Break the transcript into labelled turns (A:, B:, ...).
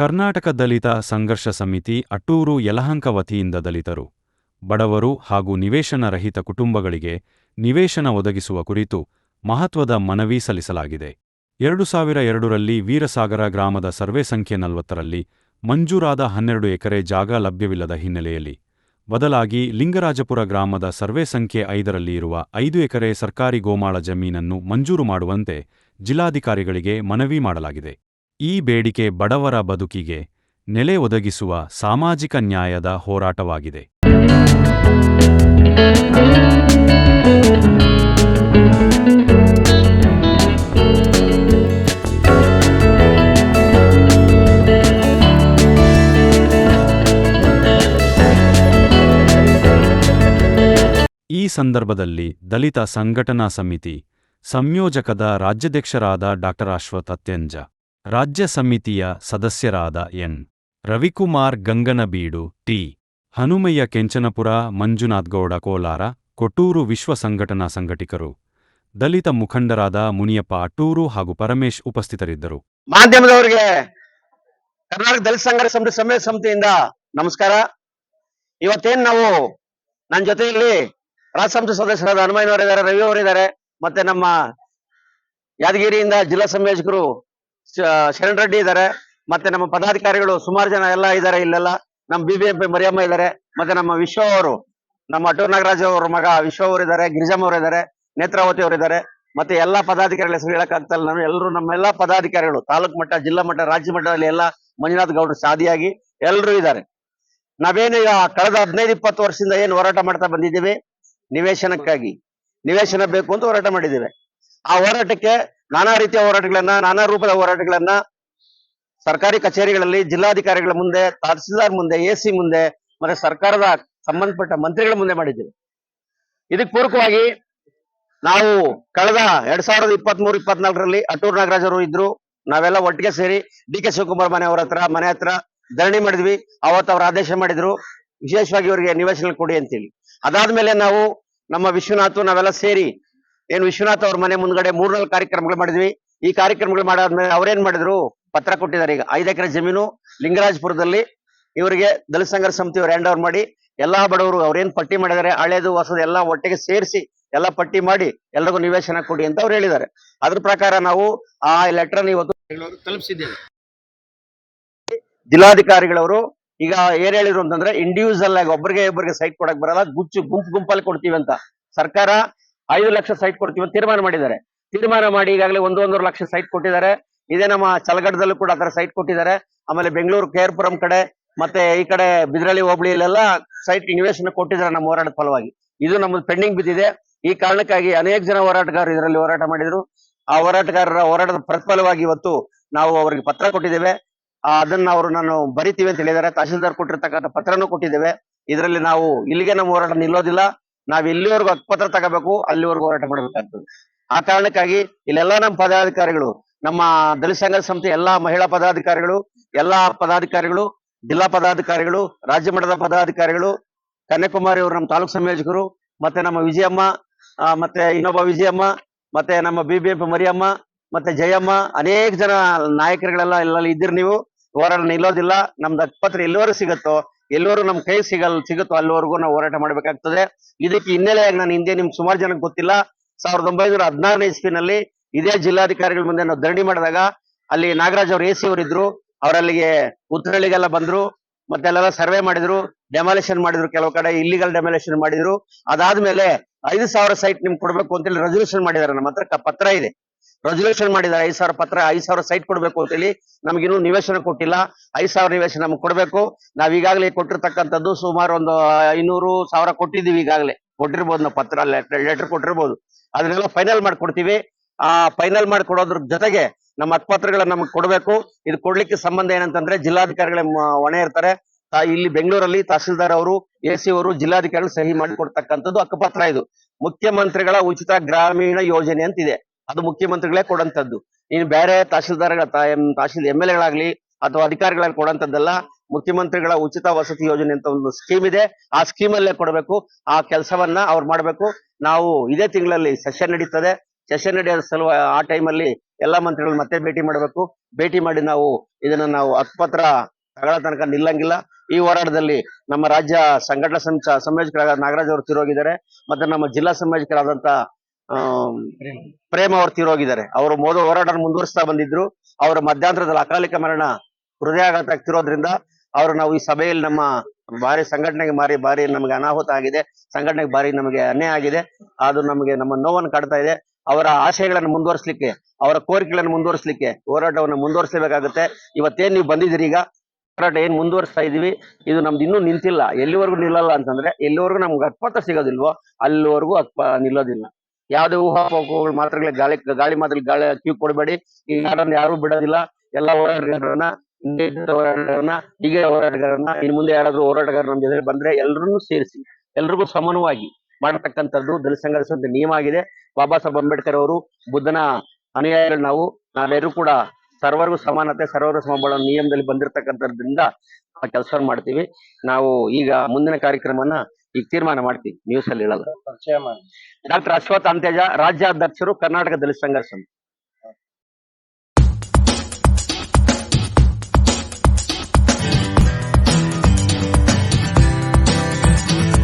A: ಕರ್ನಾಟಕ ದಲಿತ ಸಂಘರ್ಷ ಸಮಿತಿ ಅಟ್ಟೂರು ಯಲಹಂಕ ವತಿಯಿಂದ ದಲಿತರು, ಬಡವರು ಹಾಗೂ ನಿವೇಶನ ರಹಿತ ಕುಟುಂಬಗಳಿಗೆ ನಿವೇಶನ ಒದಗಿಸುವ ಕುರಿತು ಮಹತ್ವದ ಮನವಿ ಸಲ್ಲಿಸಲಾಗಿದೆ. 2002ರಲ್ಲಿ ವೀರಸಾಗರ ಗ್ರಾಮದ ಸರ್ವೆ ಸಂಖ್ಯೆ 40ರಲ್ಲಿ ಮಂಜೂರಾದ 12 ಎಕರೆ ಜಾಗ ಲಭ್ಯವಿಲ್ಲದ ಹಿನ್ನೆಲೆಯಲ್ಲಿ ಬದಲಾಗಿ ಲಿಂಗರಾಜಪುರ ಗ್ರಾಮದ ಸರ್ವೆ ಸಂಖ್ಯೆ 5ರಲ್ಲಿ ಇರುವ 5 ಎಕರೆ ಸರ್ಕಾರಿ ಗೋಮಾಳ ಜಮೀನನ್ನು ಮಂಜೂರು ಮಾಡುವಂತೆ ಜಿಲ್ಲಾಧಿಕಾರಿಗಳಿಗೆ ಮನವಿ ಮಾಡಲಾಗಿದೆ. ಈ ಬೇಡಿಕೆ ಬಡವರ ಬದುಕಿಗೆ ನೆಲೆ ಒದಗಿಸುವ ಸಾಮಾಜಿಕ ನ್ಯಾಯದ ಹೋರಾಟವಾಗಿದೆ. ಈ ಸಂದರ್ಭದಲ್ಲಿ ದಲಿತ ಸಂಘಟನಾ ಸಮಿತಿ ಸಂಯೋಜಕದ ರಾಜ್ಯಾಧ್ಯಕ್ಷರಾದ ಡಾ. ಅಶ್ವಥ್ ಅತ್ಯಂಜ, ರಾಜ್ಯ ಸಮಿತಿಯ ಸದಸ್ಯರಾದ ಎನ್. ರವಿಕುಮಾರ್ ಗಂಗನಬೀಡು, ಟಿ. ಹನುಮಯ್ಯ ಕೆಂಚನಪುರ, ಮಂಜುನಾಥಗೌಡ ಕೋಲಾರ, ಕೊಟ್ಟೂರು ವಿಶ್ವ ಸಂಘಟನಾ ಸಂಘಟಕರು, ದಲಿತ ಮುಖಂಡರಾದ ಮುನಿಯಪ್ಪ ಅಟ್ಟೂರು ಹಾಗೂ ಪರಮೇಶ್ ಉಪಸ್ಥಿತರಿದ್ದರು.
B: ಮಾಧ್ಯಮದವರಿಗೆ ಕರ್ನಾಟಕ ದಲಿತ ಸಂಘರ್ಷ ಸಮಿತಿಯಿಂದ ನಮಸ್ಕಾರ. ಇವತ್ತೇನ್ ನಾವು ನನ್ನ ಜೊತೆಯಲ್ಲಿ ರಾಜ್ಯ ಸಮಿತಿ ಸದಸ್ಯರಾದ ಹನುಮಯ್ಯನವರಿದ್ದಾರೆ, ರವಿ ಅವರಿದ್ದಾರೆ, ಮತ್ತೆ ನಮ್ಮ ಯಾದಗಿರಿಯಿಂದ ಜಿಲ್ಲಾ ಸಂಯೋಜಕರು ಶರಣ್ ರೆಡ್ಡಿ ಇದ್ದಾರೆ, ಮತ್ತೆ ನಮ್ಮ ಪದಾಧಿಕಾರಿಗಳು ಸುಮಾರು ಜನ ಎಲ್ಲ ಇದ್ದಾರೆ. ಇಲ್ಲೆಲ್ಲ ನಮ್ಮ BBMP ಮರಿಯಮ್ಮ ಇದ್ದಾರೆ, ಮತ್ತೆ ನಮ್ಮ ವಿಶ್ವ ಅವರು, ನಮ್ಮ ಅಟ್ಟೂರು ನಾಗರಾಜ್ ಅವರ ಮಗ ವಿಶ್ವ ಅವರಿದ್ದಾರೆ, ಗಿರಿಜಮ್ಮ ಅವರಿದ್ದಾರೆ, ನೇತ್ರಾವತಿ ಅವರಿದ್ದಾರೆ, ಮತ್ತೆ ಎಲ್ಲಾ ಪದಾಧಿಕಾರಿಗಳ ಹೆಸರು ಹೇಳಕ್ಕಾಗ್ತಲ್ಲ. ನಾನು ಎಲ್ಲರೂ ನಮ್ಮೆಲ್ಲಾ ಪದಾಧಿಕಾರಿಗಳು ತಾಲೂಕು ಮಟ್ಟ, ಜಿಲ್ಲಾ ಮಟ್ಟ, ರಾಜ್ಯ ಮಟ್ಟದಲ್ಲಿ ಎಲ್ಲ ಮಂಜುನಾಥ್ ಗೌಡರು ಸಾದಿಯಾಗಿ ಎಲ್ಲರೂ ಇದ್ದಾರೆ. ನಾವೇನೀಗ ಕಳೆದ 15-20 ವರ್ಷದಿಂದ ಏನು ಹೋರಾಟ ಮಾಡ್ತಾ ಬಂದಿದ್ದೀವಿ, ನಿವೇಶನಕ್ಕಾಗಿ ನಿವೇಶನ ಬೇಕು ಅಂತ ಹೋರಾಟ ಮಾಡಿದ್ದೇವೆ. ಆ ಹೋರಾಟಕ್ಕೆ ನಾನಾ ರೀತಿಯ ಹೋರಾಟಗಳನ್ನ, ನಾನಾ ರೂಪದ ಹೋರಾಟಗಳನ್ನ ಸರ್ಕಾರಿ ಕಚೇರಿಗಳಲ್ಲಿ, ಜಿಲ್ಲಾಧಿಕಾರಿಗಳ ಮುಂದೆ, ತಹಸೀಲ್ದಾರ್ ಮುಂದೆ, AC ಮುಂದೆ, ಮತ್ತೆ ಸರ್ಕಾರದ ಸಂಬಂಧಪಟ್ಟ ಮಂತ್ರಿಗಳ ಮುಂದೆ ಮಾಡಿದ್ದೇವೆ. ಇದಕ್ಕೆ ಪೂರಕವಾಗಿ ನಾವು ಕಳೆದ 2023-24ರಲ್ಲಿ ಅಟ್ಟೂರು ನಾಗರಾಜ್ ಅವರು ಇದ್ರು, ನಾವೆಲ್ಲ ಒಟ್ಟಿಗೆ ಸೇರಿ DK ಶಿವಕುಮಾರ್ ಮನೆ ಹತ್ರ ಧರಣಿ ಮಾಡಿದ್ವಿ. ಅವತ್ತು ಅವ್ರ ಆದೇಶ ಮಾಡಿದ್ರು, ವಿಶೇಷವಾಗಿ ಇವರಿಗೆ ನಿವೇಶನ ಕೊಡಿ ಅಂತೇಳಿ. ಅದಾದ್ಮೇಲೆ ನಾವು ನಮ್ಮ ವಿಶ್ವನಾಥ್ ನಾವೆಲ್ಲ ಸೇರಿ ಏನು ವಿಶ್ವನಾಥ್ ಅವ್ರ ಮನೆ ಮುಂದ್ಗಡೆ 3-4 ಕಾರ್ಯಕ್ರಮಗಳು ಮಾಡಿದ್ವಿ. ಈ ಕಾರ್ಯಕ್ರಮಗಳು ಮಾಡಾದ್ಮೇಲೆ ಅವ್ರೇನ್ ಮಾಡಿದ್ರು, ಪತ್ರ ಕೊಟ್ಟಿದ್ದಾರೆ. ಈಗ 5 ಎಕರೆ ಜಮೀನು ಲಿಂಗರಾಜಪುರದಲ್ಲಿ ಇವರಿಗೆ ದಲಿತ ಸಂಘರ್ಷ ಸಮಿತಿ ಅವರು ಹ್ಯಾಂಡ್ ಓವರ್ ಮಾಡಿ, ಎಲ್ಲಾ ಬಡವರು ಅವ್ರೇನ್ ಪಟ್ಟಿ ಮಾಡಿದ್ದಾರೆ, ಹಳೇದು ಹೊಸದು ಎಲ್ಲ ಒಟ್ಟಿಗೆ ಸೇರಿಸಿ ಎಲ್ಲ ಪಟ್ಟಿ ಮಾಡಿ ಎಲ್ರಿಗೂ ನಿವೇಶನ ಕೊಡಿ ಅಂತ ಅವ್ರು ಹೇಳಿದ್ದಾರೆ. ಅದ್ರ ಪ್ರಕಾರ ನಾವು ಆ ಲೆಟರ್ ಇವತ್ತು ತಲುಪಿಸಿದ್ದೇವೆ. ಜಿಲ್ಲಾಧಿಕಾರಿಗಳವರು ಈಗ ಏನ್ ಹೇಳಿದ್ರು ಅಂತಂದ್ರೆ, ಇಂಡಿವಿಜುವಲ್ ಆಗಿ ಒಬ್ಬರಿಗೆ ಸೈಟ್ ಕೊಡಕ್ ಬರಲ್ಲ, ಗುಂಪಲ್ಲಿ ಕೊಡ್ತೀವಿ ಅಂತ. ಸರ್ಕಾರ 5 ಲಕ್ಷ ಸೈಟ್ ಕೊಡ್ತೀವಿ ಅಂತ ತೀರ್ಮಾನ ಮಾಡಿದ್ದಾರೆ. ತೀರ್ಮಾನ ಮಾಡಿ ಈಗಾಗಲೇ 1.5 ಲಕ್ಷ ಸೈಟ್ ಕೊಟ್ಟಿದ್ದಾರೆ. ಇದೇ ನಮ್ಮ ಚಲಗಡದಲ್ಲೂ ಕೂಡ ಆತರ ಸೈಟ್ ಕೊಟ್ಟಿದ್ದಾರೆ. ಆಮೇಲೆ ಬೆಂಗಳೂರು KR ಪುರಂ ಕಡೆ, ಮತ್ತೆ ಈ ಕಡೆ ಬಿದ್ರಳ್ಳಿ ಹೋಬಳಿಯಲ್ಲೆಲ್ಲ ಸೈಟ್ ನಿವೇಶನ ಕೊಟ್ಟಿದ್ದಾರೆ ನಮ್ಮ ಹೋರಾಟದ ಫಲವಾಗಿ. ಇದು ನಮ್ಮದು ಪೆಂಡಿಂಗ್ ಬಿದ್ದಿದೆ. ಈ ಕಾರಣಕ್ಕಾಗಿ ಅನೇಕ ಜನ ಹೋರಾಟಗಾರರು ಇದರಲ್ಲಿ ಹೋರಾಟ ಮಾಡಿದ್ರು. ಆ ಹೋರಾಟಗಾರರ ಹೋರಾಟದ ಪ್ರತಿಫಲವಾಗಿ ಇವತ್ತು ನಾವು ಅವರಿಗೆ ಪತ್ರ ಕೊಟ್ಟಿದ್ದೇವೆ. ಅದನ್ನ ನಾನು ಬರಿತೀವಿ ಅಂತ ಹೇಳಿದ್ದಾರೆ. ತಹಶೀಲ್ದಾರ್ ಕೊಟ್ಟಿರ್ತಕ್ಕಂಥ ಪತ್ರನೂ ಕೊಟ್ಟಿದ್ದೇವೆ. ಇದರಲ್ಲಿ ನಾವು ಇಲ್ಲಿಗೆ ನಮ್ಮ ಹೋರಾಟ ನಿಲ್ಲೋದಿಲ್ಲ, ನಾವ್ ಎಲ್ಲಿವರೆಗೂ ಹಕ್ಕುಪತ್ರ ತಗೋಬೇಕು ಅಲ್ಲಿವರೆಗೂ ಹೋರಾಟ ಮಾಡಬೇಕಾಗ್ತದೆ. ಆ ಕಾರಣಕ್ಕಾಗಿ ಇಲ್ಲೆಲ್ಲಾ ನಮ್ಮ ಪದಾಧಿಕಾರಿಗಳು, ನಮ್ಮ ದಲಿತ ಸಂಘರ್ಷ ಸಮಿತಿ ಎಲ್ಲಾ ಮಹಿಳಾ ಪದಾಧಿಕಾರಿಗಳು, ಎಲ್ಲಾ ಪದಾಧಿಕಾರಿಗಳು, ಜಿಲ್ಲಾ ಪದಾಧಿಕಾರಿಗಳು, ರಾಜ್ಯ ಮಟ್ಟದ ಪದಾಧಿಕಾರಿಗಳು, ಕನ್ಯಾಕುಮಾರಿ ಅವರು ನಮ್ಮ ತಾಲೂಕು ಸಂಯೋಜಕರು, ಮತ್ತೆ ನಮ್ಮ ವಿಜಯಮ್ಮ, ಮತ್ತೆ ಇನ್ನೊಬ್ಬ ವಿಜಯಮ್ಮ, ಮತ್ತೆ ನಮ್ಮ BBMP ಮರಿಯಮ್ಮ, ಮತ್ತೆ ಜಯಮ್ಮ, ಅನೇಕ ಜನ ನಾಯಕರುಗಳೆಲ್ಲ ಎಲ್ಲ ಇದ್ದೀರಿ. ನೀವು ಹೋರಾಟ ನಿಲ್ಲೋದಿಲ್ಲ. ನಮ್ದು ಹಕ್ಕುಪತ್ರ ಎಲ್ಲಿವರೆಗೂ ಸಿಗುತ್ತೋ, ಎಲ್ಲರೂ ನಮ್ ಕೈ ಸಿಗುತ್ತೋ ಅಲ್ಲಿವರೆಗೂ ನಾವು ಹೋರಾಟ ಮಾಡ್ಬೇಕಾಗ್ತದೆ. ಇದಕ್ಕೆ ಹಿನ್ನೆಲೆಯಾಗಿ ನಾನು ಹಿಂದೆ ನಿಮ್ಗೆ ಸುಮಾರು ಜನಕ್ಕೆ ಗೊತ್ತಿಲ್ಲ, 1916ನೇ ಇಸ್ವಿನಲ್ಲಿ ಇದೇ ಜಿಲ್ಲಾಧಿಕಾರಿಗಳ ಮುಂದೆ ನಾವು ಧರಣಿ ಮಾಡಿದಾಗ ಅಲ್ಲಿ ನಾಗರಾಜ್ ಅವರು AC ಅವರು ಇದ್ರು. ಅವರಲ್ಲಿಗೆ ಉತ್ತರಹಳ್ಳಿಗೆಲ್ಲ ಬಂದ್ರು, ಮತ್ತೆ ಅಲ್ಲೆಲ್ಲ ಸರ್ವೆ ಮಾಡಿದ್ರು, ಡೆಮಾಲಿಷನ್ ಮಾಡಿದ್ರು, ಕೆಲವು ಕಡೆ ಇಲ್ಲಿಗಲ್ ಡೆಮಾಲಿಷನ್ ಮಾಡಿದ್ರು. ಅದಾದ್ಮೇಲೆ 5,000 ಸೈಟ್ ನಿಮ್ಗೆ ಕೊಡ್ಬೇಕು ಅಂತೇಳಿ ರೆಸಲ್ಯೂಷನ್ ಮಾಡಿದ್ದಾರೆ. ನಮ್ಮ ಹತ್ರ ಪತ್ರ ಇದೆ, ರೆಸಲ್ಯೂಷನ್ ಮಾಡಿದ್ದಾರೆ. 5,000 ಸೈಟ್ ಕೊಡ್ಬೇಕು ಅಂತೇಳಿ. ನಮ್ಗಿನ್ನೂ ನಿವೇಶನ ಕೊಟ್ಟಿಲ್ಲ. 5,000 ನಿವೇಶನ ನಮ್ಗೆ ಕೊಡ್ಬೇಕು. ನಾವ್ ಈಗಾಗಲೇ ಕೊಟ್ಟಿರ್ತಕ್ಕಂಥದ್ದು ಸುಮಾರು ಒಂದು 500,000 ಕೊಟ್ಟಿದ್ದೀವಿ. ಈಗಾಗಲೇ ಕೊಟ್ಟಿರ್ಬೋದು, ನಾವು ಪತ್ರ ಲೆಟರ್ ಕೊಟ್ಟಿರ್ಬೋದು. ಅದನ್ನೆಲ್ಲ ಫೈನಲ್ ಮಾಡಿ ಕೊಡ್ತೀವಿ. ಆ ಫೈನಲ್ ಮಾಡಿ ಕೊಡೋದ್ರ ಜೊತೆಗೆ ನಮ್ಮ ಹಕ್ಕುಪತ್ರಗಳನ್ನ ನಮ್ಗೆ ಕೊಡ್ಬೇಕು. ಇದು ಕೊಡ್ಲಿಕ್ಕೆ ಸಂಬಂಧ ಏನಂತಂದ್ರೆ, ಜಿಲ್ಲಾಧಿಕಾರಿಗಳ ಹೊಣೆ ಇರ್ತಾರೆ. ಇಲ್ಲಿ ಬೆಂಗಳೂರಲ್ಲಿ ತಹಸೀಲ್ದಾರ್ ಅವರು, AC ಅವರು, ಜಿಲ್ಲಾಧಿಕಾರಿಗಳು ಸಹಿ ಮಾಡಿ ಕೊಡ್ತಕ್ಕಂಥದ್ದು ಹಕ್ಕುಪತ್ರ. ಇದು ಮುಖ್ಯಮಂತ್ರಿಗಳ ಉಚಿತ ಗ್ರಾಮೀಣ ಯೋಜನೆ ಅಂತಿದೆ, ಅದು ಮುಖ್ಯಮಂತ್ರಿಗಳೇ ಕೊಡಂತದ್ದು. ಇನ್ನು ಬೇರೆ ತಹಸೀಲ್ MLAಗಳಾಗ್ಲಿ ಅಥವಾ ಅಧಿಕಾರಿಗಳಾಗ್ಲಿ ಕೊಡಂತದ್ದಲ್ಲ. ಮುಖ್ಯಮಂತ್ರಿಗಳ ಉಚಿತ ವಸತಿ ಯೋಜನೆ ಅಂತ ಒಂದು ಸ್ಕೀಮ್ ಇದೆ, ಆ ಸ್ಕೀಮ್ ಅಲ್ಲೇ ಕೊಡಬೇಕು. ಆ ಕೆಲಸವನ್ನ ಅವ್ರು ಮಾಡ್ಬೇಕು. ನಾವು ಇದೇ ತಿಂಗಳಲ್ಲಿ ಸೆಷನ್ ನಡೀತದೆ, ಸೆಷನ್ ನಡೆಯೋದ ಸಲುವಾಗಿ ಆ ಟೈಮಲ್ಲಿ ಎಲ್ಲಾ ಮಂತ್ರಿಗಳು ಮತ್ತೆ ಭೇಟಿ ಮಾಡಬೇಕು. ಭೇಟಿ ಮಾಡಿ ನಾವು ಇದನ್ನ ನಾವು ಹಕ್ಕುಪತ್ರ ತಗೊಳ್ಳೋ ತನಕ ನಿಲ್ಲಂಗಿಲ್ಲ. ಈ ಹೋರಾಟದಲ್ಲಿ ನಮ್ಮ ರಾಜ್ಯ ಸಂಘಟನಾ ಸಂಯೋಜಕರಾದ ನಾಗರಾಜ್ ಅವರು ತೀರೋಗಿದ್ದಾರೆ. ಮತ್ತೆ ನಮ್ಮ ಜಿಲ್ಲಾ ಸಂಯೋಜಕರಾದಂತ ಪ್ರೇಮ ಅವರು ತೀರೋಗಿದ್ದಾರೆ. ಅವರು ಮೊದಲು ಹೋರಾಟ ಮುಂದುವರಿಸ್ತಾ ಬಂದಿದ್ರು. ಅವರ ಮಧ್ಯಂತರದಲ್ಲಿ ಅಕಾಲಿಕ ಮರಣ ಹೃದಯಾಘಾತ ಆಗ್ತಿರೋದ್ರಿಂದ ಅವರು ನಾವು ಈ ಸಭೆಯಲ್ಲಿ ನಮ್ಮ ಭಾರಿ ಸಂಘಟನೆಗೆ ಭಾರಿ ನಮಗೆ ಅನಾಹುತ ಆಗಿದೆ. ಸಂಘಟನೆಗೆ ಭಾರಿ ನಮಗೆ ಅನ್ಯಾಯ ಆಗಿದೆ. ಅದು ನಮಗೆ ನಮ್ಮ ನೋವನ್ನು ಕಾಡ್ತಾ ಇದೆ. ಅವರ ಆಶಯಗಳನ್ನು ಮುಂದುವರಿಸಲಿಕ್ಕೆ, ಅವರ ಕೋರಿಕೆಗಳನ್ನು ಮುಂದುವರಿಸಲಿಕ್ಕೆ ಹೋರಾಟವನ್ನು ಮುಂದುವರಿಸಬೇಕಾಗುತ್ತೆ. ಇವತ್ತೇನ್ ನೀವು ಬಂದಿದ್ದೀರಿ, ಈಗ ಹೋರಾಟ ಏನ್ ಮುಂದುವರಿಸ್ತಾ ಇದೀವಿ, ಇದು ನಮ್ದು ಇನ್ನೂ ನಿಂತಿಲ್ಲ. ಎಲ್ಲಿವರೆಗೂ ನಿಲ್ಲಲ್ಲ ಅಂತಂದ್ರೆ, ಎಲ್ಲಿವರೆಗೂ ನಮ್ಗೆ ಹಕ್ಕುಪತ್ರ ಸಿಗೋದಿಲ್ವೋ ಅಲ್ಲಿವರೆಗೂ ನಿಲ್ಲೋದಿಲ್ಲ. ಯಾವುದೇ ಊಹಾಪೋಹಗಳು ಗಾಳಿ ಮಾತ್ರಗಳು ಗಾಳಿ ಕಿವಿ ಕೊಡಬೇಡಿ. ಈ ನಾಡನ್ನು ಯಾರು ಬಿಡೋದಿಲ್ಲ. ಎಲ್ಲ ಹೋರಾಟಗಾರರನ್ನ, ಹೀಗೆ ಹೋರಾಟಗಾರರನ್ನ, ಇನ್ನು ಮುಂದೆ ಯಾರಾದ್ರೂ ಹೋರಾಟಗಾರರು ನಮ್ಮ ಜೊತೆ ಬಂದ್ರೆ ಎಲ್ಲರನ್ನೂ ಸೇರಿಸಿ ಎಲ್ರಿಗೂ ಸಮಾನವಾಗಿ ಮಾಡತಕ್ಕಂಥದ್ದು ದಲಿತ ಸಂಘರ್ಷ ನಿಯಮ ಆಗಿದೆ. ಬಾಬಾ ಸಾಹೇಬ್ ಅಂಬೇಡ್ಕರ್ ಅವರು ಬುದ್ಧನ ಅನುಯಾಯಿಗಳು ನಾವೆಲ್ಲರೂ ಕೂಡ ಸರ್ವರಿಗೂ ಸಮಾನತೆ, ಸರ್ವರಿಗೂ ಸಮಬಳ ನಿಯಮದಲ್ಲಿ ಬಂದಿರತಕ್ಕಂಥದ್ರಿಂದ ಆ ಕೆಲಸ ಮಾಡ್ತೀವಿ. ನಾವು ಈಗ ಮುಂದಿನ ಕಾರ್ಯಕ್ರಮನ ಈಗ ತೀರ್ಮಾನ ಮಾಡ್ತೀವಿ. ನ್ಯೂಸ್ ಅಲ್ಲಿ ಹೇಳೋದು. ಡಾಕ್ಟರ್ ಅಶ್ವಥ್ ಅಂತೆಜ, ರಾಜ್ಯಾಧ್ಯಕ್ಷರು, ಕರ್ನಾಟಕ ದಲಿತ ಸಂಘರ್ಷ.